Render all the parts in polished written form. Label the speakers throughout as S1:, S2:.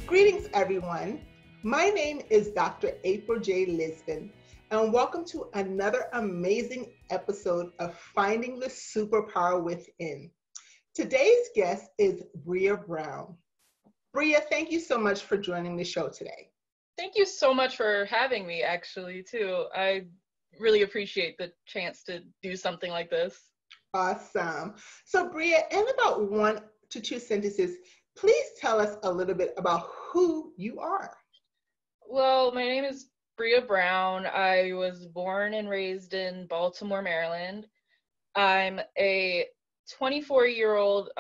S1: Greetings, everyone. My name is Dr. April J. Lisbon, and welcome to another amazing episode of Finding the Superpower Within. Today's guest is Bria Brown. Bria, thank you so much for joining the show today.
S2: Thank you so much for having me, actually, too. I really appreciate the chance to do something like this.
S1: Awesome. So, Bria, in about 1 to 2 sentences, please tell us a little bit about who you are.
S2: Well, my name is Bria Brown. I was born and raised in Baltimore, Maryland. I'm a 24-year-old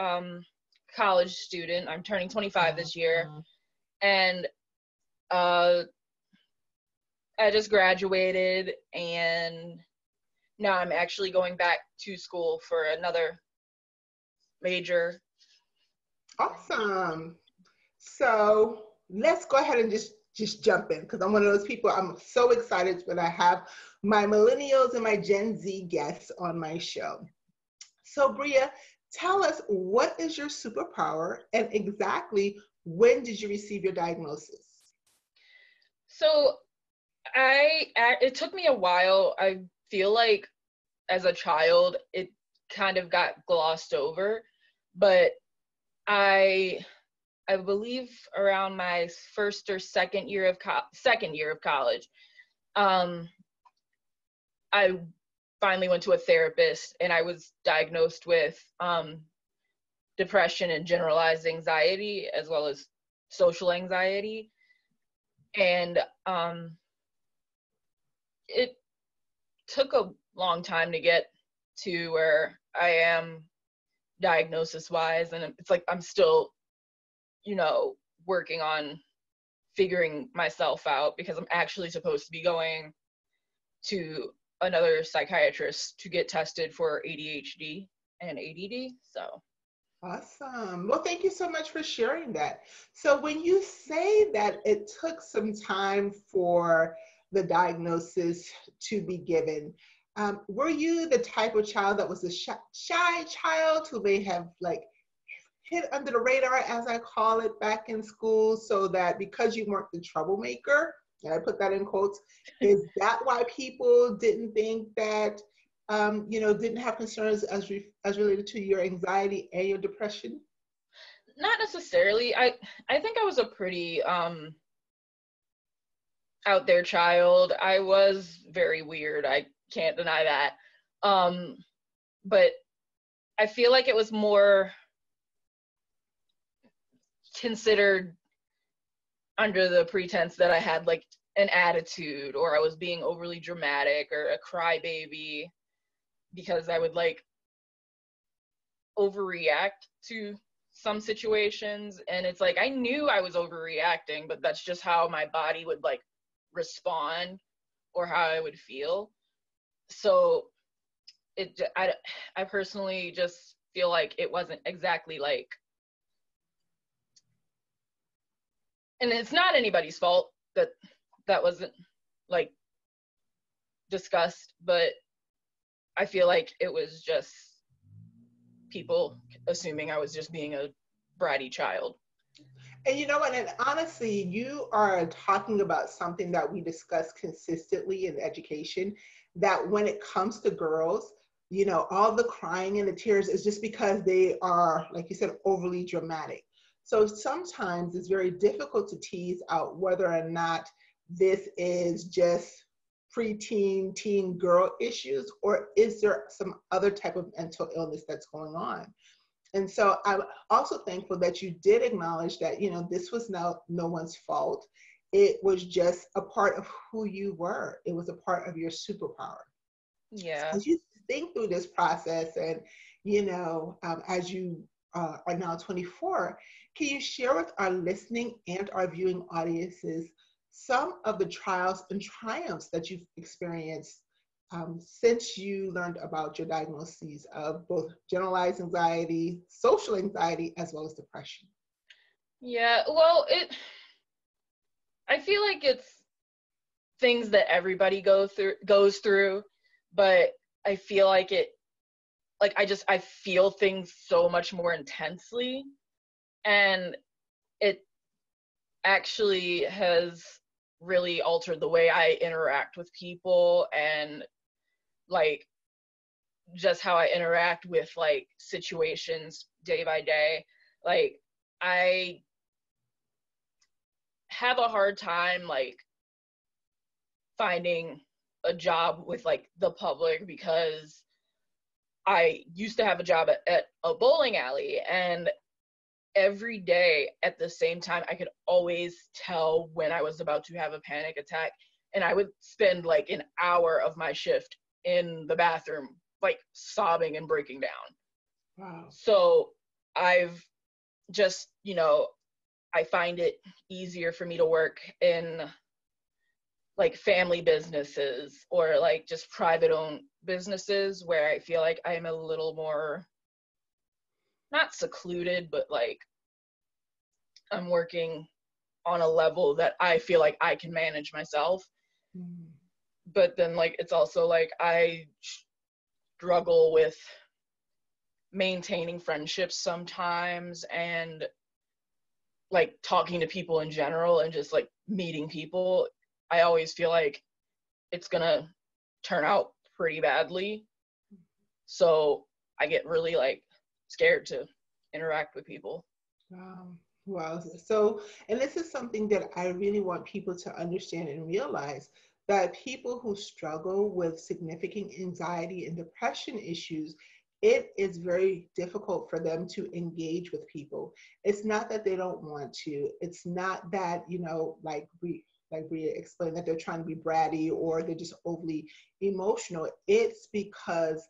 S2: college student. I'm turning 25 this year. And I just graduated, and now I'm actually going back to school for another major.
S1: Awesome. So let's go ahead and just jump in, because I'm one of those people. I'm so excited when I have my millennials and my Gen Z guests on my show. So Bria, tell us, what is your superpower and exactly when did you receive your diagnosis?
S2: So it took me a while. I feel like as a child, it kind of got glossed over, but I believe around my first or second year of college, I finally went to a therapist, and I was diagnosed with depression and generalized anxiety, as well as social anxiety. And it took a long time to get to where I am diagnosis-wise, and it's like I'm still, working on figuring myself out, because I'm actually supposed to be going to another psychiatrist to get tested for ADHD and ADD. So
S1: Awesome. Well, thank you so much for sharing that. So when you say that it took some time for the diagnosis to be given, were you the type of child that was a shy child who may have hid under the radar, as I call it, back in school, so that because you weren't the troublemaker, and I put that in quotes, is that why people didn't think that, didn't have concerns as related to your anxiety and your depression?
S2: not necessarily. I think I was a pretty out there child. I was very weird. I can't deny that. But I feel like it was more considered under the pretense that I had like an attitude, or I was being overly dramatic or a crybaby, because I would overreact to some situations. And it's like, I knew I was overreacting, but that's just how my body would respond, or how I would feel. So I personally just feel like it wasn't exactly and it's not anybody's fault that wasn't discussed, but I feel like it was just people assuming I was just being a bratty child.
S1: And you know what, and honestly, you are talking about something that we discuss consistently in education, that when it comes to girls, all the crying and the tears is just because they are, like you said, overly dramatic. So sometimes it's very difficult to tease out whether or not this is just preteen, teen girl issues, or is there some other type of mental illness that's going on? And so I'm also thankful that you did acknowledge that, this was no one's fault. It was just a part of who you were. It was a part of your superpower.
S2: Yeah.
S1: So as you think through this process, and, as you are now 24, can you share with our listening and our viewing audiences some of the trials and triumphs that you've experienced since you learned about your diagnoses of both generalized anxiety, social anxiety, as well as depression?
S2: Yeah, well, I feel like it's things that everybody goes through, but I feel like I feel things so much more intensely, and actually has really altered the way I interact with people, and like just how I interact with like situations day by day. Like I have a hard time like finding a job with like the public, because I used to have a job at a bowling alley, and every day at the same time I could always tell when I was about to have a panic attack, and I would spend like an hour of my shift in the bathroom like sobbing and breaking down.
S1: Wow.
S2: So I've just, I find it easier for me to work in like family businesses or like just private owned businesses, where I feel like I'm a little more not secluded, but like I'm working on a level that I feel like I can manage myself.
S1: Mm.
S2: But then like it's also like I struggle with maintaining friendships sometimes, and like talking to people in general, and just like meeting people. I always feel like it's gonna turn out pretty badly. So I get really like scared to interact with people.
S1: Wow. Wow. So, and this is something that I really want people to understand and realize, that people who struggle with significant anxiety and depression issues, it is very difficult for them to engage with people. It's not that they don't want to. It's not that, like Bria explained, that they're trying to be bratty or they're just overly emotional. It's because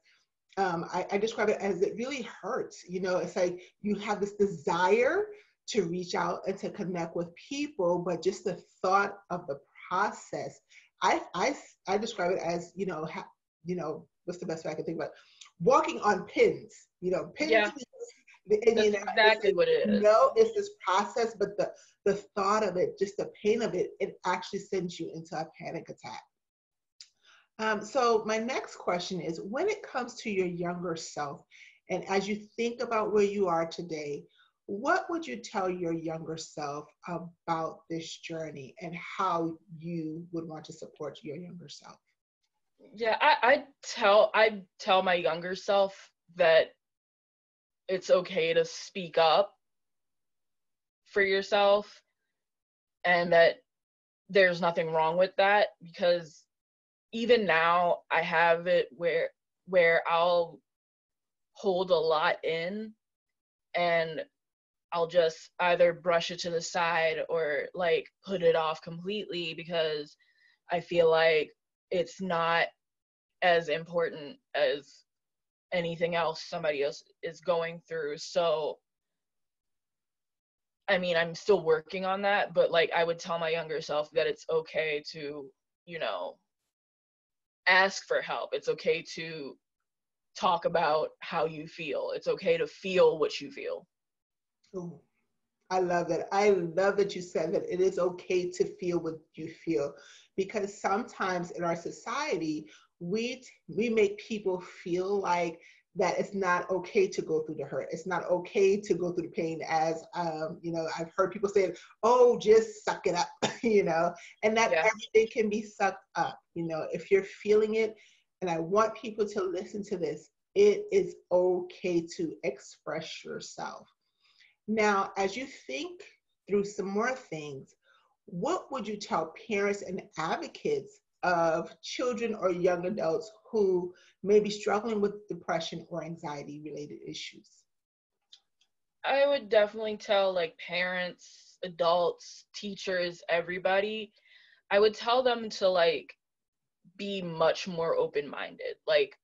S1: I describe it as it really hurts. It's like you have this desire to reach out and to connect with people, but just the thought of the process, I describe it as, what's the best way I can think about? Walking on pins, pins.
S2: Yeah,
S1: And,
S2: that's
S1: it's
S2: exactly
S1: like,
S2: what it is.
S1: it's this process, but the thought of it, just the pain of it, it actually sends you into a panic attack. So my next question is, when it comes to your younger self, and as you think about where you are today, what would you tell your younger self about this journey and how you would want to support your younger self?
S2: Yeah, I tell my younger self that it's okay to speak up for yourself, and that there's nothing wrong with that, because even now I have it where I'll hold a lot in, and I'll just either brush it to the side or like put it off completely, because I feel like it's not as important as anything else somebody else is going through. So I mean, I'm still working on that, but like I would tell my younger self that it's okay to, you know, ask for help. It's okay to talk about how you feel. It's okay to feel what you feel.
S1: Oh, I love that. I love that you said that it is okay to feel what you feel, because sometimes in our society, we make people feel like that it's not okay to go through the hurt. It's not okay to go through the pain. As I've heard people say, "Oh, just suck it up," and that
S2: Yeah.
S1: everything can be sucked up. If you're feeling it, and I want people to listen to this. It is okay to express yourself. Now, as you think through some more things, what would you tell parents and advocates of children or young adults who may be struggling with depression or anxiety related issues?
S2: I would definitely tell like parents, adults, teachers, everybody. I would tell them to like be much more open-minded. Like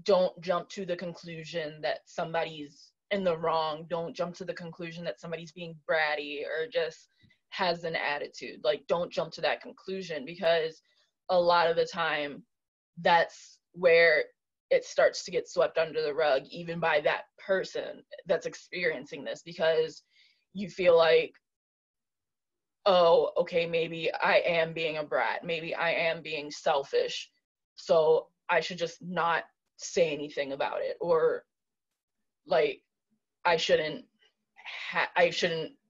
S2: don't jump to the conclusion that somebody's in the wrong. Don't jump to the conclusion that somebody's being bratty or just has an attitude. Like don't jump to that conclusion, because a lot of the time that's where it starts to get swept under the rug, even by that person that's experiencing this, because you feel like, oh, okay, maybe I am being a brat, maybe I am being selfish, so I should just not say anything about it, or like I shouldn't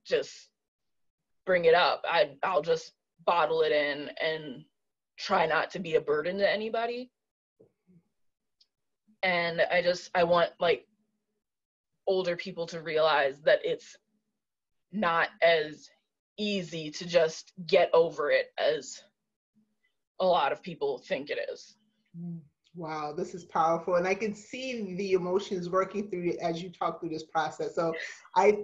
S2: just bring it up. I'll just bottle it in and try not to be a burden to anybody. And I want like older people to realize that it's not as easy to just get over it as a lot of people think it is.
S1: Wow, this is powerful. And I can see the emotions working through you as you talk through this process. So I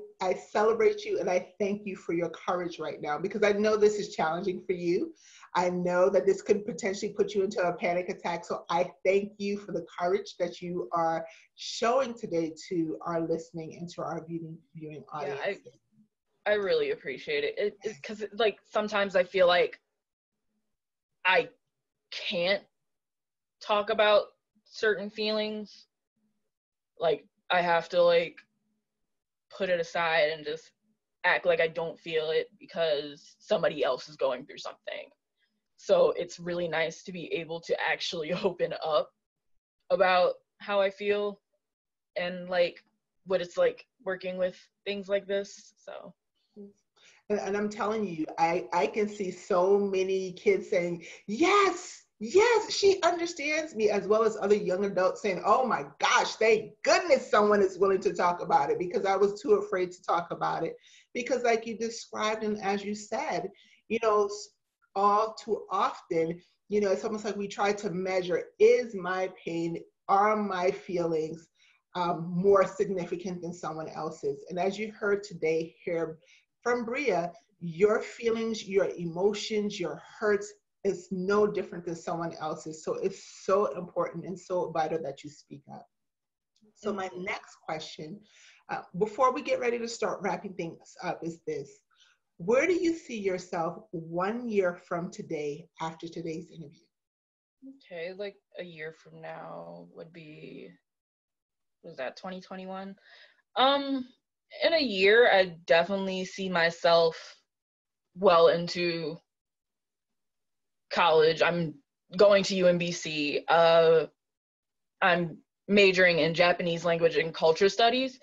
S1: celebrate you and I thank you for your courage right now, because I know this is challenging for you. I know that this could potentially put you into a panic attack. So I thank you for the courage that you are showing today to our listening and to our viewing audience.
S2: Yeah, I really appreciate it. Because like sometimes I feel like I can't talk about certain feelings. Like I have to like put it aside and just act like I don't feel it because somebody else is going through something. So it's really nice to be able to actually open up about how I feel and like what it's like working with things like this. So
S1: and I'm telling you, I can see so many kids saying, yes, yes, she understands me, as well as other young adults saying, oh my gosh, thank goodness someone is willing to talk about it, because I was too afraid to talk about it. Because like you described and as you said, you know, all too often, you know, it's almost like we try to measure, is my pain, are my feelings more significant than someone else's? And as you heard today here from Bria, your feelings, your emotions, your hurts is no different than someone else's. So it's so important and so vital that you speak up. So my next question, before we get ready to start wrapping things up, is this. Where do you see yourself 1 year from today after today's interview?
S2: Okay, like a year from now would be, was that 2021? In a year, I definitely see myself well into college. I'm going to UMBC. I'm majoring in Japanese language and culture studies.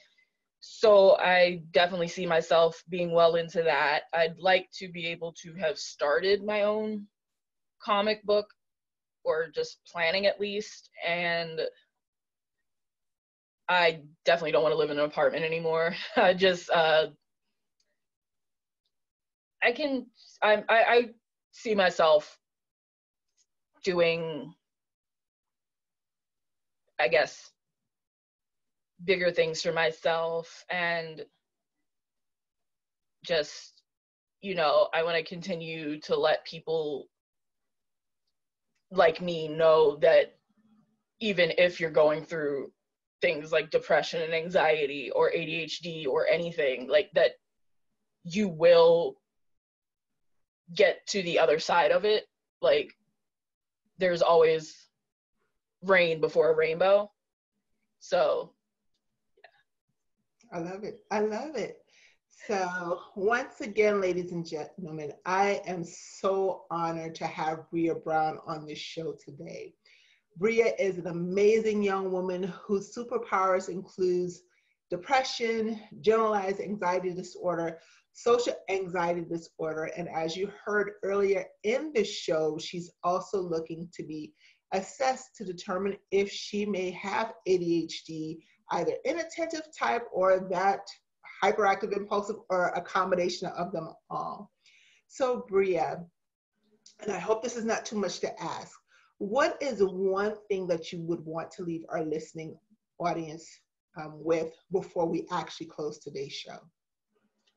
S2: So I definitely see myself being well into that. I'd like to be able to have started my own comic book, or just planning at least. And I definitely don't want to live in an apartment anymore. I see myself doing, I guess, bigger things for myself, and just, you know, I want to continue to let people like me know that even if you're going through things like depression and anxiety or ADHD or anything like that, you will get to the other side of it. Like there's always rain before a rainbow. So
S1: I love it. I love it. So once again, ladies and gentlemen, I am so honored to have Bria Brown on this show today. Bria is an amazing young woman whose superpowers includes depression, generalized anxiety disorder, social anxiety disorder, and as you heard earlier in the show, she's also looking to be assessed to determine if she may have ADHD, either inattentive type or that hyperactive impulsive, or a combination of them all. So Bria, and I hope this is not too much to ask, what is one thing that you would want to leave our listening audience with before we actually close today's show?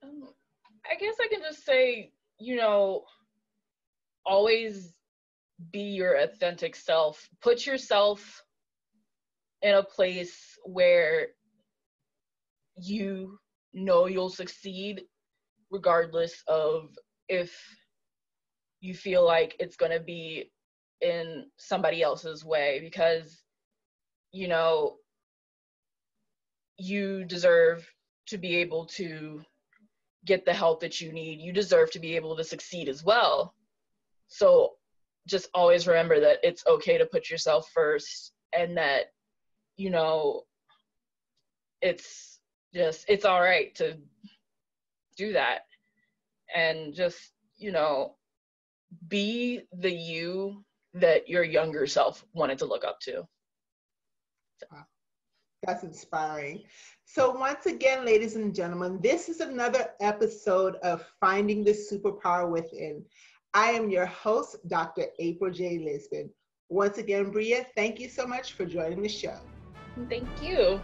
S2: I guess I can just say, you know, always be your authentic self. Put yourself in a place where you know you'll succeed, regardless of if you feel like it's going to be in somebody else's way, because, you know, you deserve to be able to get the help that you need. You deserve to be able to succeed as well. So just always remember that it's okay to put yourself first, and that, you know, it's all right to do that. and just, be the you that your younger self wanted to look up to.
S1: Wow. That's inspiring. So once again, ladies and gentlemen, this is another episode of Finding the Superpower Within. I am your host, Dr. April J. Lisbon. Once again, Bria, thank you so much for joining the show.
S2: Thank you.